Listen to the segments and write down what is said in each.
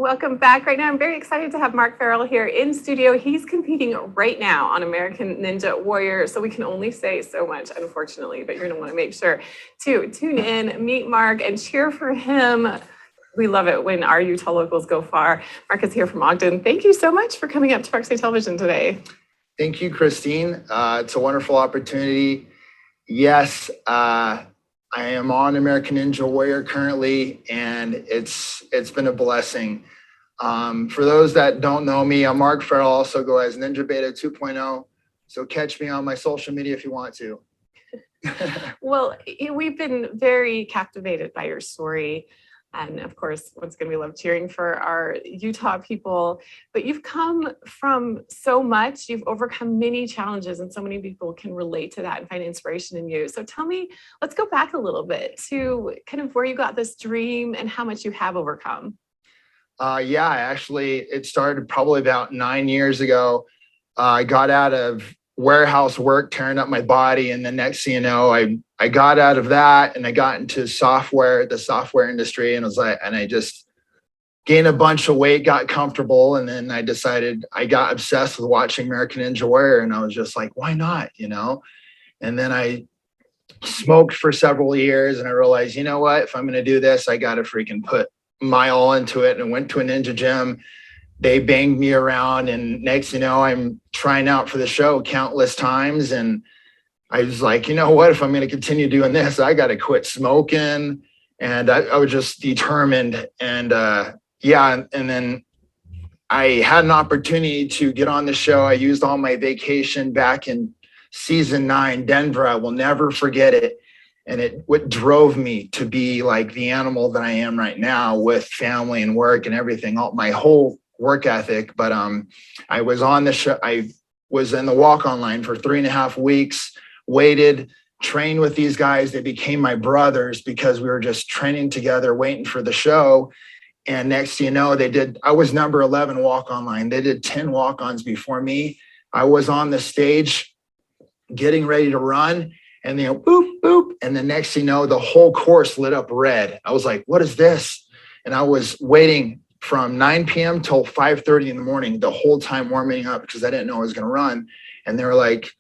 Welcome back. Right now, I'm very excited to have Mark Farrell here in studio. He's competing right now on American Ninja Warrior, so we can only say so much, unfortunately, but you're going to want to make sure to tune in, meet Mark, and cheer for him. We love it when our Utah locals go far. Mark is here from Ogden. Thank you so much for coming up to Park State Television today. Thank you, Christine. It's a wonderful opportunity. Yes, I am on American Ninja Warrior currently, and it's been a blessing. For those that don't know me, I'm Mark Farrell, also go as Ninja Beta 2.0. So catch me on my social media if you want to. Well, we've been very captivated by your story. And of course, once again, we love cheering for our Utah people. But you've come from so much. You've overcome many challenges, and so many people can relate to that and find inspiration in you. So tell me, let's go back a little bit to kind of where you got this dream and how much you have overcome. It started probably about 9 years ago. I got out of warehouse work, tearing up my body. And the next thing you know, I got out of that and I got into the software industry, and I just gained a bunch of weight, got comfortable. And then I decided I got obsessed with watching American Ninja Warrior, and I was just like, why not? And then I smoked for several years, and I realized, you know what, if I'm going to do this, I got to freaking put my all into it. And I went to a ninja gym. They banged me around, and next, I'm trying out for the show countless times. And I was like, you know what, if I'm going to continue doing this, I got to quit smoking. And I was just determined. And and then I had an opportunity to get on the show. I used all my vacation back in season 9, Denver. I will never forget it. And what drove me to be like the animal that I am right now, with family and work and everything, my whole work ethic. But I was on the show. I was in the walk-on line for 3.5 weeks, waited, trained with these guys. They became my brothers because we were just training together, waiting for the show. And next thing you know, I was number 11 walk-on line. They did 10 walk-ons before me. I was on the stage getting ready to run, and boop, boop. And the next thing you know, the whole course lit up red. I was like, what is this? And I was waiting from 9 p.m. till 5:30 in the morning, the whole time warming up, because I didn't know I was going to run. And they were like,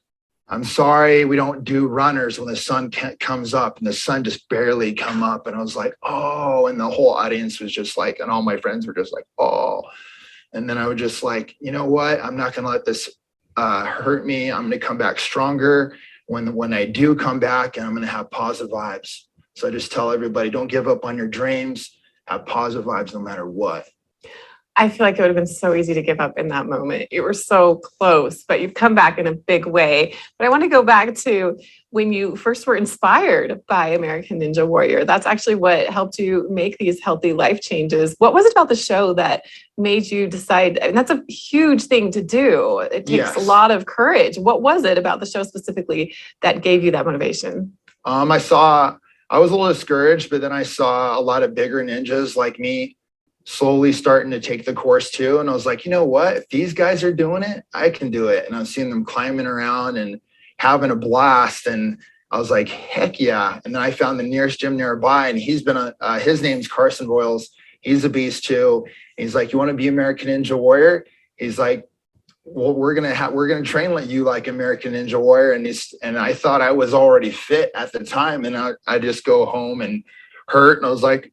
I'm sorry, we don't do runners when the sun comes up. And the sun just barely come up. And I was like, oh, and the whole audience was just like, and all my friends were just like, oh. And then I was just like, you know what? I'm not going to let this hurt me. I'm going to come back stronger when I do come back, and I'm going to have positive vibes. So I just tell everybody, don't give up on your dreams. Have positive vibes no matter what. I feel like it would have been so easy to give up in that moment. You were so close, but you've come back in a big way. But I want to go back to when you first were inspired by American Ninja Warrior. That's actually what helped you make these healthy life changes. What was it about the show that made you decide? And that's a huge thing to do. It takes a lot of courage. What was it about the show specifically that gave you that motivation? I was a little discouraged, but then I saw a lot of bigger ninjas like me slowly starting to take the course too. And I was like, you know what? If these guys are doing it, I can do it. And I was seeing them climbing around and having a blast. And I was like, heck yeah. And then I found the nearest gym nearby, and he's been his name's Carson Boyles. He's a beast too. He's like, you want to be American Ninja Warrior? He's like, well, we're gonna train you like American Ninja Warrior. And I thought I was already fit at the time, and I just go home and hurt. And I was like,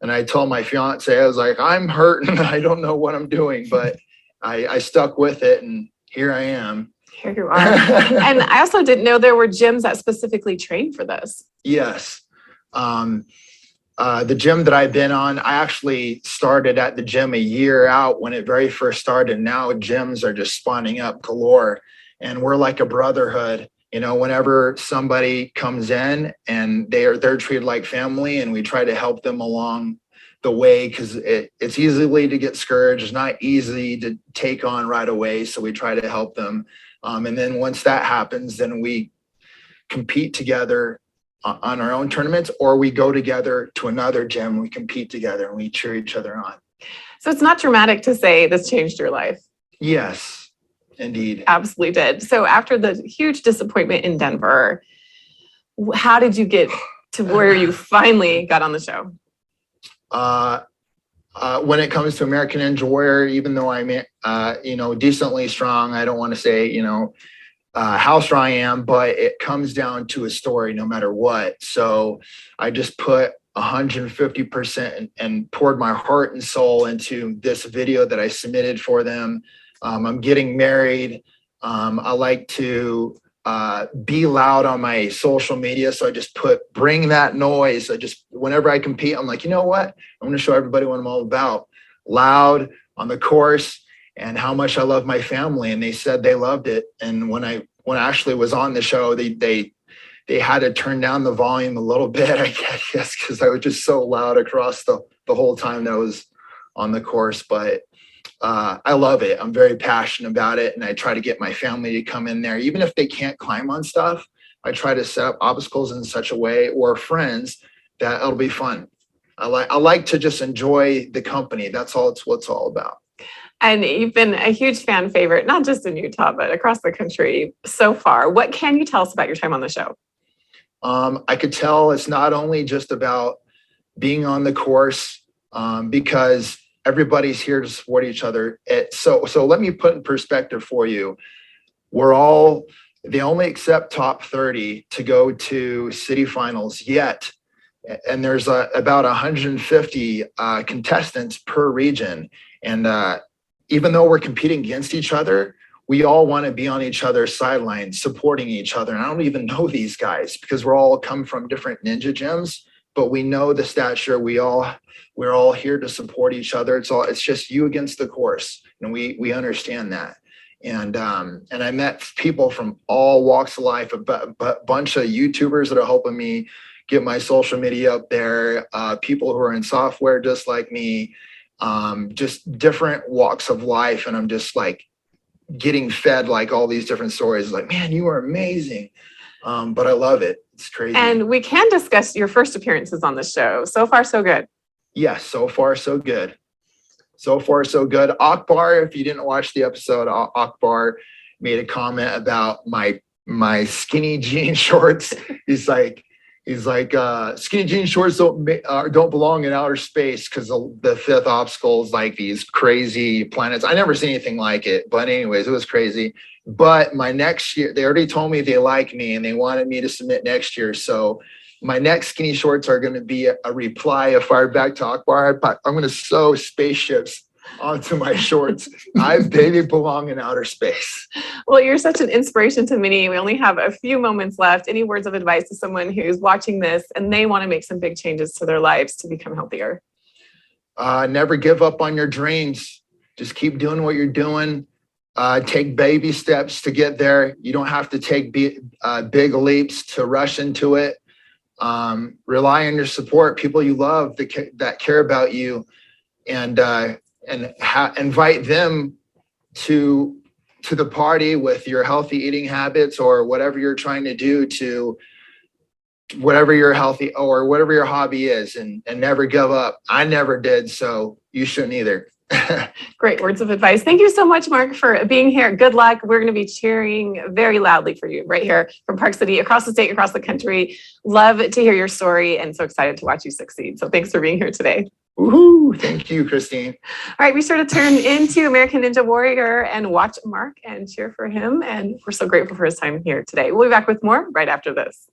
and I told my fiance, I was like, I'm hurt and I don't know what I'm doing, but I stuck with it, and here I am. Here you are. And I also didn't know there were gyms that specifically train for this. Yes. The gym that I've been on, I actually started at the gym a year out when it very first started. Now gyms are just spawning up galore, and we're like a brotherhood. Whenever somebody comes in, and they're treated like family, and we try to help them along the way, because it's easily to get discouraged. It's not easy to take on right away. So we try to help them. And then once that happens, then we compete together on our own tournaments, or we go together to another gym, we compete together, and we cheer each other on. So it's not dramatic to say this changed your life. Yes, indeed. Absolutely did. So after the huge disappointment in Denver, how did you get to where you finally got on the show? When it comes to American Ninja Warrior, even though I'm, decently strong, I don't want to say, how strong I am, but it comes down to a story no matter what. So I just put 150% and poured my heart and soul into this video that I submitted for them. I'm getting married. I like to be loud on my social media. So I just bring that noise. Whenever I compete, I'm like, you know what? I'm going to show everybody what I'm all about. Loud on the course and how much I love my family. And they said they loved it. And when Ashley was on the show, they had to turn down the volume a little bit, I guess, because I was just so loud across the whole time that I was on the course. But I love it. I'm very passionate about it. And I try to get my family to come in there. Even if they can't climb on stuff, I try to set up obstacles in such a way, or friends, that it'll be fun. I like to just enjoy the company. That's all what it's all about. And you've been a huge fan favorite, not just in Utah, but across the country so far. What can you tell us about your time on the show? I could tell it's not only just about being on the course, because everybody's here to support each other. So let me put in perspective for you. They only accept top 30 to go to city finals yet. And there's about 150 contestants per region. And even though we're competing against each other, we all want to be on each other's sidelines, supporting each other. And I don't even know these guys because we're all come from different ninja gyms, but we know the stature. We're all here to support each other. It's just you against the course. And we understand that. And I met people from all walks of life, a bunch of YouTubers that are helping me get my social media up there, people who are in software just like me, just different walks of life. And I'm just like getting fed like all these different stories, like, man, you are amazing. But I love it. It's crazy. And we can discuss your first appearances on the show. So far, so good. Yes, so far, so good. So far, so good. Akbar, if you didn't watch the episode, Akbar made a comment about my skinny jean shorts. He's like, skinny jean shorts don't belong in outer space because the fifth obstacle is like these crazy planets. I never seen anything like it, but anyways, it was crazy. But my next year, they already told me they like me and they wanted me to submit next year. So my next skinny shorts are going to be a reply, a fire back to Akbar. I'm going to sew spaceships onto my shorts. They belong in outer space. Well, you're such an inspiration to many. We only have a few moments left. Any words of advice to someone who's watching this and they want to make some big changes to their lives to become healthier? Never give up on your dreams. Just keep doing what you're doing. Take baby steps to get there. You don't have to take big leaps to rush into it. Rely on your support, people you love that care about you, and invite them to the party with your healthy eating habits or whatever you're trying to do, to whatever your healthy or whatever your hobby is, and never give up. I never did, so you shouldn't either. Great words of advice. Thank you so much, Mark, for being here. Good luck. We're going to be cheering very loudly for you right here from Park City, across the state, across the country. Love to hear your story and so excited to watch you succeed. So thanks for being here today. Woohoo! Thank you, Christine. All right, be sure to turn into American Ninja Warrior and watch Mark and cheer for him. And we're so grateful for his time here today. We'll be back with more right after this.